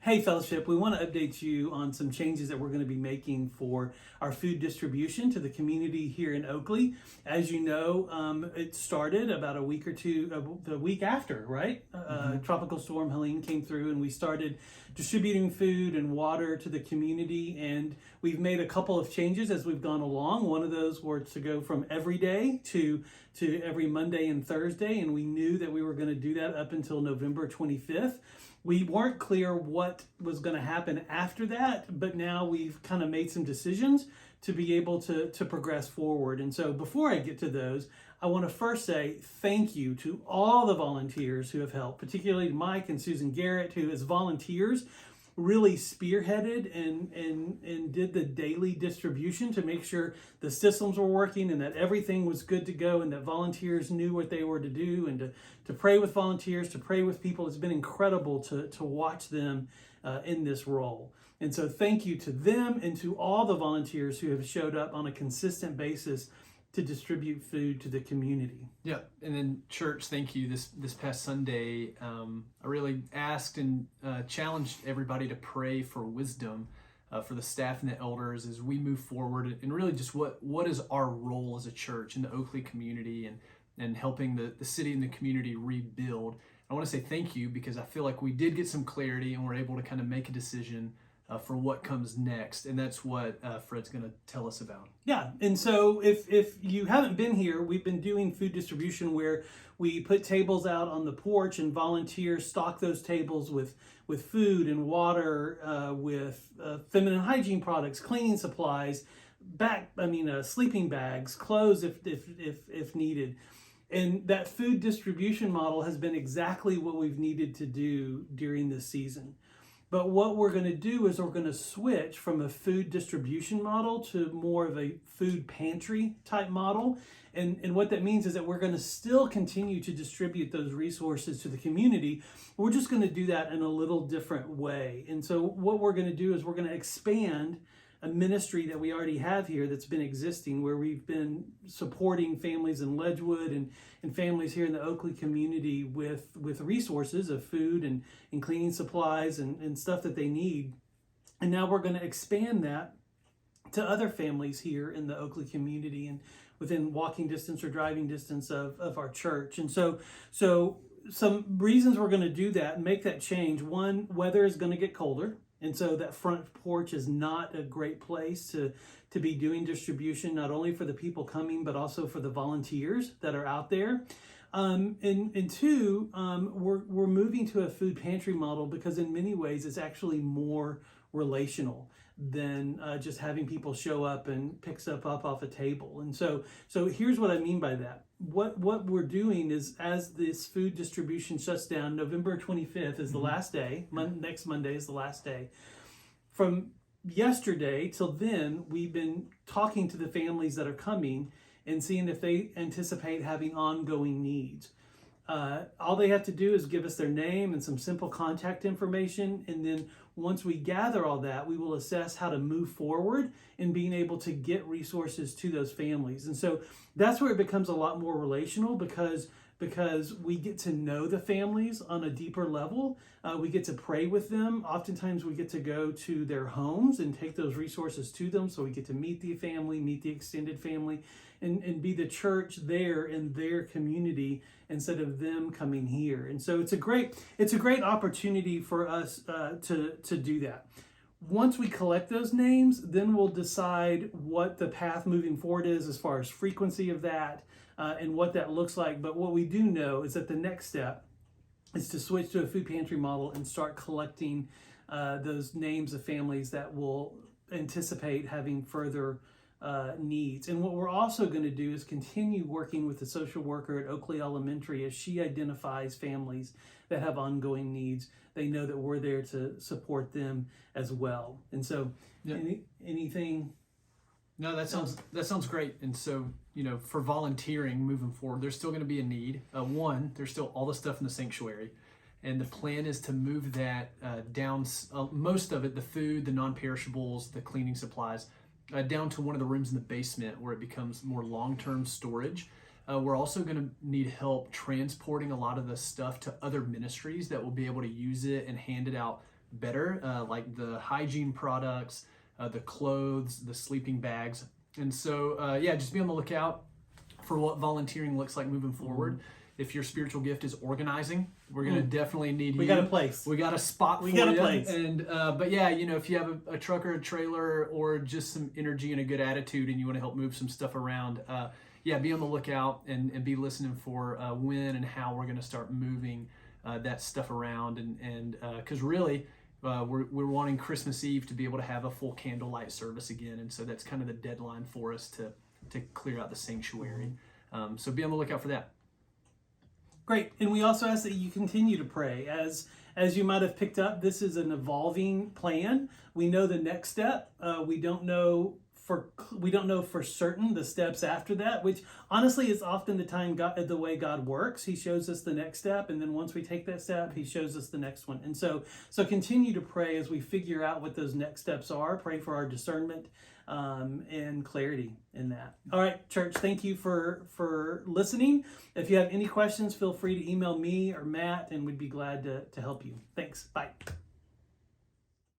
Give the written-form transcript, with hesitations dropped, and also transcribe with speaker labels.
Speaker 1: Hey, Fellowship, we want to update you on some changes that we're going to be making for our food distribution to the community here in Oakley. As you know, it started about a week or two, the week after, right? Tropical Storm Helene came through and we started distributing food and water to the community. And we've made a couple of changes as we've gone along. One of those were to go from every day to every Monday and Thursday. And we knew that we were going to do that up until November 25th. We weren't clear what was going to happen after that, but now we've kind of made some decisions to be able to progress forward. And so before I get to those, I want to first say thank you to all the volunteers who have helped, particularly Mike and Susan Garrett, who as volunteers really spearheaded and did the daily distribution to make sure the systems were working and that everything was good to go and that volunteers knew what they were to do and to pray with volunteers, to pray with people. It's been incredible to watch them in this role. And so thank you to them and to all the volunteers who have showed up on a consistent basis to distribute food to the community.
Speaker 2: Yeah, and then church, thank you. This past Sunday, I really asked and challenged everybody to pray for wisdom for the staff and the elders as we move forward, and really just what is our role as a church in the Oakley community and helping the city and the community rebuild. I want to say thank you because I feel like we did get some clarity and we're able to kind of make a decision for what comes next, and that's what Fred's going to tell us about.
Speaker 1: Yeah, and so if you haven't been here, we've been doing food distribution where we put tables out on the porch and volunteers stock those tables with food and water, with feminine hygiene products, cleaning supplies, sleeping bags, clothes if needed. And that food distribution model has been exactly what we've needed to do during this season. But what we're going to do is we're going to switch from a food distribution model to more of a food pantry type model. And what that means is that we're going to still continue to distribute those resources to the community. We're just going to do that in a little different way. And so what we're going to do is we're going to expand a ministry that we already have here that's been existing, where we've been supporting families in Ledgewood and families here in the Oakley community with resources of food and cleaning supplies and stuff that they need. And now we're going to expand that to other families here in the Oakley community and within walking distance or driving distance of our church. And so some reasons we're going to do that and make that change. One, weather is going to get colder. And so that front porch is not a great place to be doing distribution, not only for the people coming, but also for the volunteers that are out there. And two, we're moving to a food pantry model because in many ways it's actually more relational than just having people show up and pick stuff up off a table. And so here's what I mean by that. What we're doing is, as this food distribution shuts down, November 25th is the last day. Next Monday is the last day. From yesterday till then, we've been talking to the families that are coming and seeing if they anticipate having ongoing needs. All they have to do is give us their name and some simple contact information, and then once we gather all that, we will assess how to move forward in being able to get resources to those families. And so that's where it becomes a lot more relational because we get to know the families on a deeper level. We get to pray with them. Oftentimes we get to go to their homes and take those resources to them, so we get to meet the family, meet the extended family, and be the church there in their community instead of them coming here. And so it's a great opportunity for us to do that. Once we collect those names, then we'll decide what the path moving forward is as far as frequency of that and what that looks like. But what we do know is that the next step is to switch to a food pantry model and start collecting those names of families that will anticipate having further needs. And what we're also going to do is continue working with the social worker at Oakley Elementary as she identifies families that have ongoing needs. They know that we're there to support them as well. And so, yeah. Anything?
Speaker 2: No, that sounds great. And so, for volunteering moving forward, there's still going to be a need. One, there's still all the stuff in the sanctuary. And the plan is to move that down, most of it, the food, the non-perishables, the cleaning supplies, down to one of the rooms in the basement where it becomes more long-term storage. We're also going to need help transporting a lot of the stuff to other ministries that will be able to use it and hand it out better, like the hygiene products, the clothes, the sleeping bags. And so, just be on the lookout for what volunteering looks like moving forward. If your spiritual gift is organizing, we're going to definitely need you.
Speaker 1: We got a place.
Speaker 2: We got a spot for you.
Speaker 1: We got a place.
Speaker 2: And, but yeah, if you have a truck or a trailer or just some energy and a good attitude and you want to help move some stuff around, be on the lookout and be listening for when and how we're going to start moving that stuff around. And because really, we're wanting Christmas Eve to be able to have a full candlelight service again. And so that's kind of the deadline for us to clear out the sanctuary. So be on the lookout for that.
Speaker 1: Great. And we also ask that you continue to pray. As you might have picked up, this is an evolving plan. We know the next step. We don't know for certain the steps after that, which honestly is often the way God works. He shows us the next step, and then once we take that step, he shows us the next one. And so continue to pray as we figure out what those next steps are. Pray for our discernment and clarity in that. All right, church, thank you for listening. If you have any questions, feel free to email me or Matt, and we'd be glad to help you. Thanks. Bye.